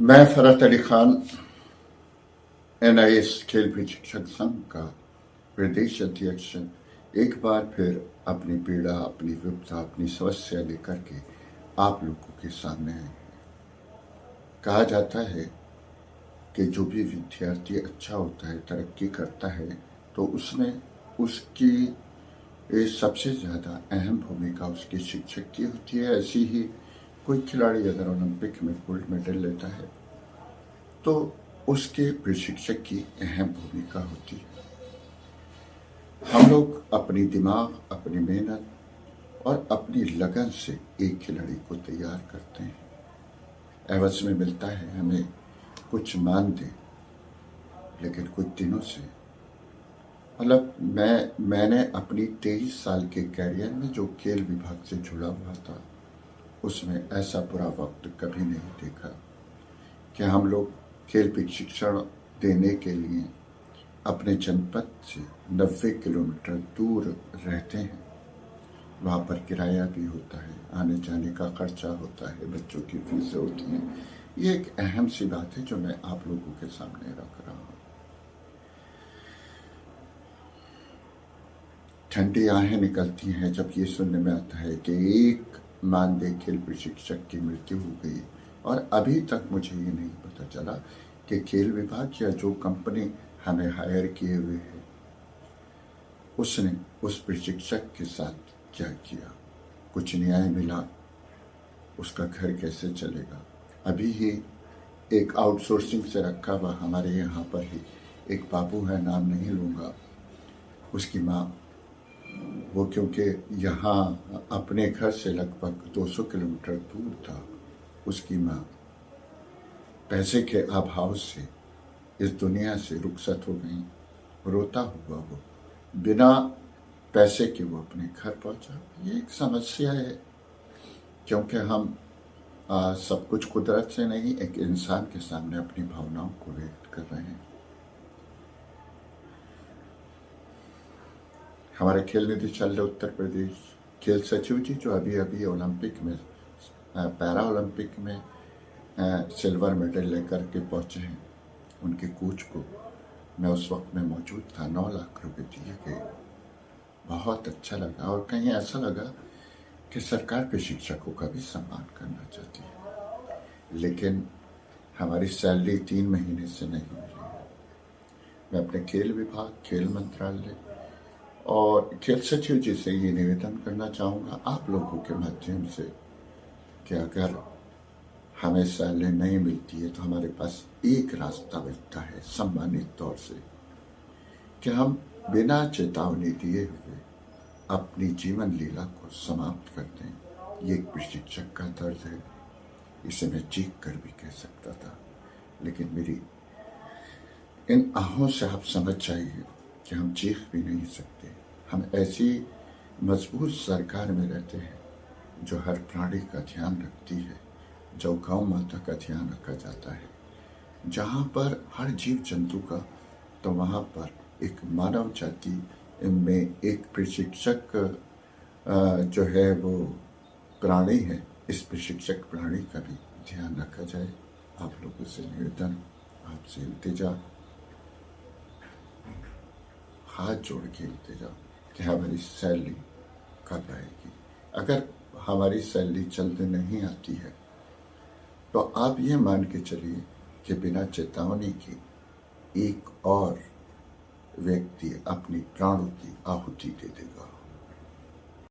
मैं फरहत अली खान NIS खेल प्रशिक्षक संघ का प्रदेश अध्यक्ष एक बार फिर अपनी पीड़ा, अपनी विपदा, अपनी समस्या लेकर के आप लोगों के सामने आए। कहा जाता है कि जो भी विद्यार्थी अच्छा होता है, तरक्की करता है, तो उसमें उसकी सबसे ज़्यादा अहम भूमिका उसके शिक्षक की होती है। ऐसी ही कोई खिलाड़ी अगर ओलंपिक में गोल्ड मेडल लेता है तो उसके प्रशिक्षक की अहम भूमिका होती है। हम लोग अपनी दिमाग, अपनी मेहनत और अपनी लगन से एक खिलाड़ी को तैयार करते हैं। एवज में मिलता है हमें कुछ मानदेय, लेकिन कुछ दिनों से मतलब मैंने अपनी 23 साल के कैरियर में जो खेल विभाग से जुड़ा हुआ था, उसमें ऐसा बुरा वक्त कभी नहीं देखा कि हम लोग खेल प्रशिक्षण देने के लिए अपने जनपद से 90 किलोमीटर दूर रहते हैं। वहाँ पर किराया भी होता है, आने जाने का खर्चा होता है, बच्चों की फीसें होती हैं। ये एक अहम सी बात है जो मैं आप लोगों के सामने रख रहा हूँ। ठंडी आहें निकलती हैं जब ये सुनने में आता है कि एक मानदेय खेल प्रशिक्षक की मृत्यु हो गई, और अभी तक मुझे ये नहीं पता चला कि खेल विभाग या जो कंपनी हमें हायर किए हुए है उसने उस प्रशिक्षक के साथ क्या किया। कुछ न्याय मिला, उसका घर कैसे चलेगा। अभी ही एक आउटसोर्सिंग से रखा हुआ हमारे यहाँ पर ही एक बाबू है, नाम नहीं लूँगा, उसकी माँ, वो क्योंकि यहाँ अपने घर से लगभग 200 किलोमीटर दूर था, उसकी माँ पैसे के अभाव से इस दुनिया से रुखसत हो गई। रोता हुआ वो बिना पैसे के वो अपने घर पहुंचा। ये एक समस्या है, क्योंकि हम सब कुछ कुदरत से नहीं, एक इंसान के सामने अपनी भावनाओं को व्यक्त कर रहे हैं। हमारे खेल निदेशालय उत्तर प्रदेश खेल सचिव जी जो अभी अभी ओलंपिक में, पैरा ओलंपिक में सिल्वर मेडल लेकर के पहुंचे हैं, उनके कोच को मैं उस वक्त में मौजूद था। 9 लाख रुपए दिए गए। बहुत अच्छा लगा, और कहीं ऐसा लगा कि सरकार के शिक्षकों का भी सम्मान करना चाहती है, लेकिन हमारी सैलरी 3 महीने से नहीं मिली है। मैं अपने खेल विभाग, खेल मंत्रालय और खेल सचिव जी से ये निवेदन करना चाहूँगा आप लोगों के माध्यम से कि अगर हमें सैलरी नहीं मिलती है तो हमारे पास एक रास्ता बचता है सम्मानित तौर से, कि हम बिना चेतावनी दिए हुए अपनी जीवन लीला को समाप्त कर दें। ये एक प्रशिक्षक का दर्द है, इसे मैं चीख कर भी कह सकता था, लेकिन मेरी इन आहों से आप समझ जाइए कि हम चीख भी नहीं सकते। हम ऐसी मजबूत सरकार में रहते हैं जो हर प्राणी का ध्यान रखती है, जो गौ माता का ध्यान रखा जाता है, जहाँ पर हर जीव जंतु का, तो वहाँ पर एक मानव जाति में एक प्रशिक्षक जो है वो प्राणी है, इस प्रशिक्षक प्राणी का भी ध्यान रखा जाए। आप लोगों से निवेदन, आपसे इल्तिजा, हाथ जोड़ के इल्तिजा कि हमारी सैलरी कब आएगी। अगर हमारी सैलरी जल्द नहीं आती है तो आप ये मान के चलिए कि बिना चेतावनी के एक और व्यक्ति अपनी प्राणों की आहुति दे देगा।